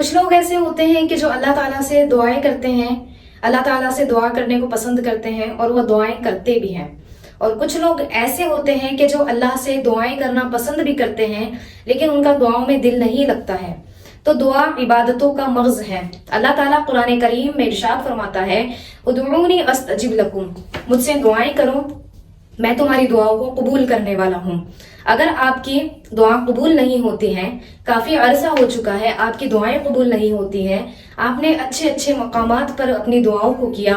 کچھ لوگ ایسے ہوتے ہیں کہ جو اللہ تعالیٰ سے دعائیں کرتے ہیں، اللہ تعالیٰ سے دعا کرنے کو پسند کرتے ہیں اور وہ دعائیں کرتے بھی ہیں، اور کچھ لوگ ایسے ہوتے ہیں کہ جو اللہ سے دعائیں کرنا پسند بھی کرتے ہیں لیکن ان کا دعاؤں میں دل نہیں لگتا ہے۔ تو دعا عبادتوں کا مغز ہے۔ اللہ تعالیٰ قرآن کریم میں ارشاد فرماتا ہے، ادعونی استجب لکم، مجھ سے دعائیں کرو، میں تمہاری دعاؤں کو قبول کرنے والا ہوں۔ اگر آپ کی دعا قبول نہیں ہوتی ہیں، کافی عرصہ ہو چکا ہے آپ کی دعائیں قبول نہیں ہوتی ہیں، آپ نے اچھے اچھے مقامات پر اپنی دعاؤں کو کیا،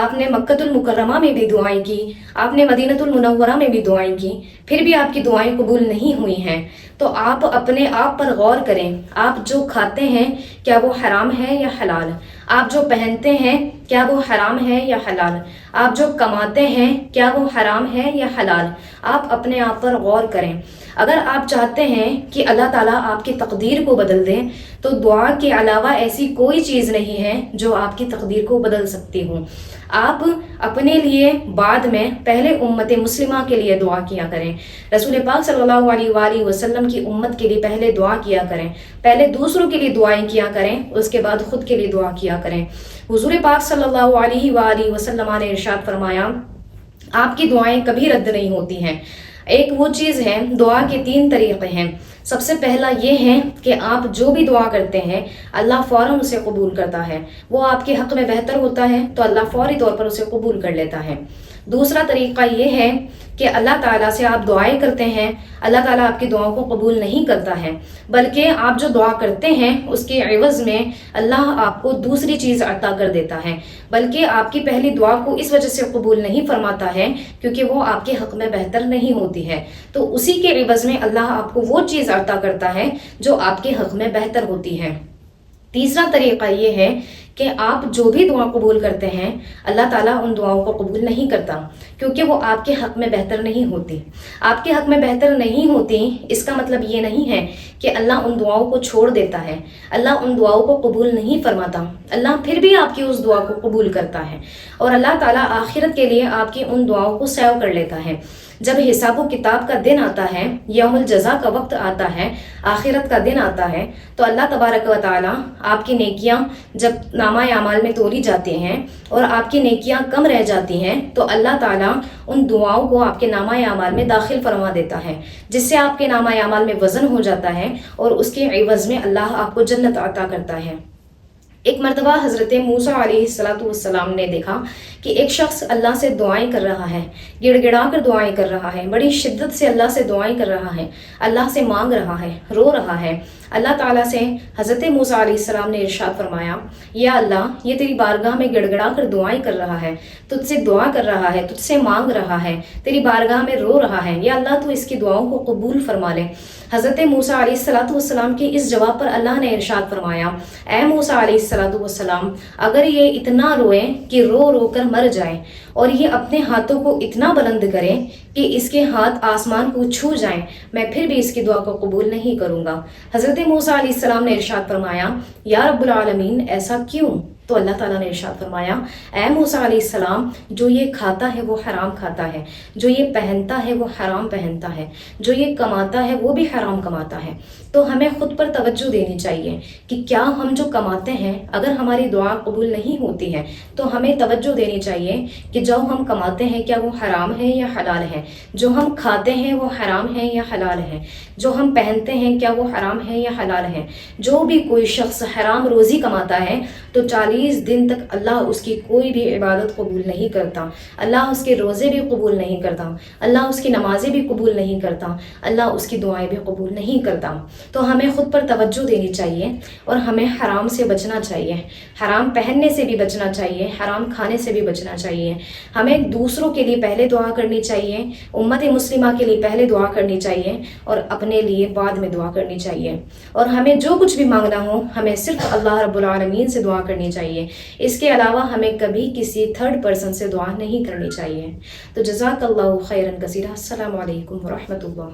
آپ نے مکۃ المکرمہ میں بھی دعائیں کی، آپ نے مدینہ المنورہ میں بھی دعائیں کی، پھر بھی آپ کی دعائیں قبول نہیں ہوئی ہیں، تو آپ اپنے آپ پر غور کریں۔ آپ جو کھاتے ہیں کیا وہ حرام ہے یا حلال؟ آپ جو پہنتے ہیں کیا وہ حرام ہے یا حلال؟ آپ جو کماتے ہیں کیا وہ حرام ہے یا حلال؟ آپ اپنے آپ پر غور کریں۔ اگر آپ چاہتے ہیں کہ اللہ تعالیٰ آپ کی تقدیر کو بدل دے تو دعا کے علاوہ ایسی کوئی چیز نہیں ہے جو آپ کی تقدیر کو بدل سکتی ہو۔ آپ اپنے لیے بعد میں پہلے امت مسلمہ کے لیے دعا کیا کریں، رسول پاک صلی اللہ علیہ وآلہ وسلم کی امت کے لیے پہلے دعا کیا کریں، پہلے دوسروں کے لیے دعائیں کیا کریں، اس کے بعد خود کے لیے دعا کیا کریں۔ حضور پاک صلی اللہ علیہ وآلہ وسلم نے ارشاد فرمایا، آپ کی دعائیں کبھی رد نہیں ہوتی ہیں۔ ایک وہ چیز ہے، دعا کے 3 طریقے ہیں۔ سب سے پہلا یہ ہے کہ آپ جو بھی دعا کرتے ہیں اللہ فوراً اسے قبول کرتا ہے، وہ آپ کے حق میں بہتر ہوتا ہے تو اللہ فوری طور پر اسے قبول کر لیتا ہے۔ دوسرا طریقہ یہ ہے کہ اللہ تعالیٰ سے آپ دعائیں کرتے ہیں، اللہ تعالیٰ آپ کی دعاؤں کو قبول نہیں کرتا ہے، بلکہ آپ جو دعا کرتے ہیں اس کے عوض میں اللہ آپ کو دوسری چیز عطا کر دیتا ہے، بلکہ آپ کی پہلی دعا کو اس وجہ سے قبول نہیں فرماتا ہے کیونکہ وہ آپ کے حق میں بہتر نہیں ہوتی ہے، تو اسی کے عوض میں اللہ آپ کو وہ چیز عطا کرتا ہے جو آپ کے حق میں بہتر ہوتی ہے۔ تیسرا طریقہ یہ ہے کہ آپ جو بھی دعا قبول کرتے ہیں اللہ تعالیٰ ان دعاؤں کو قبول نہیں کرتا کیونکہ وہ آپ کے حق میں بہتر نہیں ہوتی۔ آپ کے حق میں بہتر نہیں ہوتی اس کا مطلب یہ نہیں ہے کہ اللہ ان دعاؤں کو چھوڑ دیتا ہے، اللہ ان دعاؤں کو قبول نہیں فرماتا، اللہ پھر بھی آپ کی اس دعا کو قبول کرتا ہے، اور اللہ تعالیٰ آخرت کے لیے آپ کی ان دعاؤں کو سیو کر لیتا ہے۔ جب حساب و کتاب کا دن آتا ہے، یوم الجزا کا وقت آتا ہے، آخرت کا دن آتا ہے، تو اللہ تبارک و تعالیٰ آپ کی نیکیاں جب نامہ اعمال میں تولی جاتی ہیں اور آپ کی نیکیاں کم رہ جاتی ہیں تو اللہ تعالیٰ ان دعاؤں کو آپ کے نامہ اعمال میں داخل فرما دیتا ہے، جس سے آپ کے نامہ اعمال میں وزن ہو جاتا ہے اور اس کے عوض میں اللہ آپ کو جنت عطا کرتا ہے۔ ایک مرتبہ حضرت موسیٰ علیہ السلام نے دیکھا کہ ایک شخص اللہ سے دعائیں کر رہا ہے، گڑ گڑا کر دعائیں کر رہا ہے، بڑی شدت سے اللہ سے دعائیں کر رہا ہے، اللہ سے مانگ رہا ہے، رو رہا ہے۔ اللہ تعالیٰ سے حضرت موسیٰ علیہ السلام نے ارشاد فرمایا، یا اللہ یہ تیری بارگاہ میں گڑ گڑا کر دعائیں کر رہا ہے، تجھ سے دعا کر رہا ہے، تجھ سے مانگ رہا ہے، تیری بارگاہ میں رو رہا ہے، یا اللہ تو اس کی دعاؤں کو قبول فرما لے۔ حضرت موسیٰ علیہ السلام کی اس جواب پر اللہ نے ارشاد فرمایا، اے موسیٰ علیہ السلام، اگر یہ اتنا روئے کہ رو رو کر مر جائے اور یہ اپنے ہاتھوں کو اتنا بلند کرے کہ اس کے ہاتھ آسمان کو چھو جائیں، میں پھر بھی اس کی دعا کو قبول نہیں کروں گا۔ حضرت موسیٰ علیہ السلام نے ارشاد فرمایا، یا رب العالمین ایسا کیوں؟ تو اللہ تعالیٰ نے ارشاد فرمایا، اے موسیٰ علیہ السلام، جو یہ کھاتا ہے وہ حرام کھاتا ہے، جو یہ پہنتا ہے وہ حرام پہنتا ہے، جو یہ کماتا ہے وہ بھی حرام کماتا ہے۔ تو ہمیں خود پر توجہ دینی چاہیے کہ کیا ہم جو کماتے ہیں اگر ہماری دعا قبول نہیں ہوتی ہے تو ہمیں توجہ دینی چاہیے کہ جو ہم کماتے ہیں کیا وہ حرام ہے یا حلال ہے، جو ہم کھاتے ہیں وہ حرام ہے یا حلال ہے، جو ہم پہنتے ہیں کیا وہ حرام ہے یا حلال ہے۔ جو بھی کوئی شخص حرام روزی کماتا ہے تو 40 دن تک اللہ اس کی کوئی بھی عبادت قبول نہیں کرتا، اللہ اس کے روزے بھی قبول نہیں کرتا، اللہ اس کی نمازیں بھی قبول نہیں کرتا، اللہ اس کی دعائیں بھی قبول نہیں کرتا۔ تو ہمیں خود پر توجہ دینی چاہیے اور ہمیں حرام سے بچنا چاہیے، حرام پہننے سے بھی بچنا چاہیے، حرام کھانے سے بھی بچنا چاہیے۔ ہمیں دوسروں کے لیے پہلے دعا کرنی چاہیے، امت مسلمہ کے لیے پہلے دعا کرنی چاہیے اور اپنے لیے بعد میں دعا کرنی چاہیے، اور ہمیں جو کچھ بھی مانگنا ہو ہمیں صرف اللہ رب العالمین سے دعا کرنی چاہیے، اس کے علاوہ ہمیں کبھی کسی تھرڈ پرسن سے دعا نہیں کرنی چاہیے۔ تو جزاک اللہ خیرا کثیرا۔ السلام علیکم ورحمۃ اللہ۔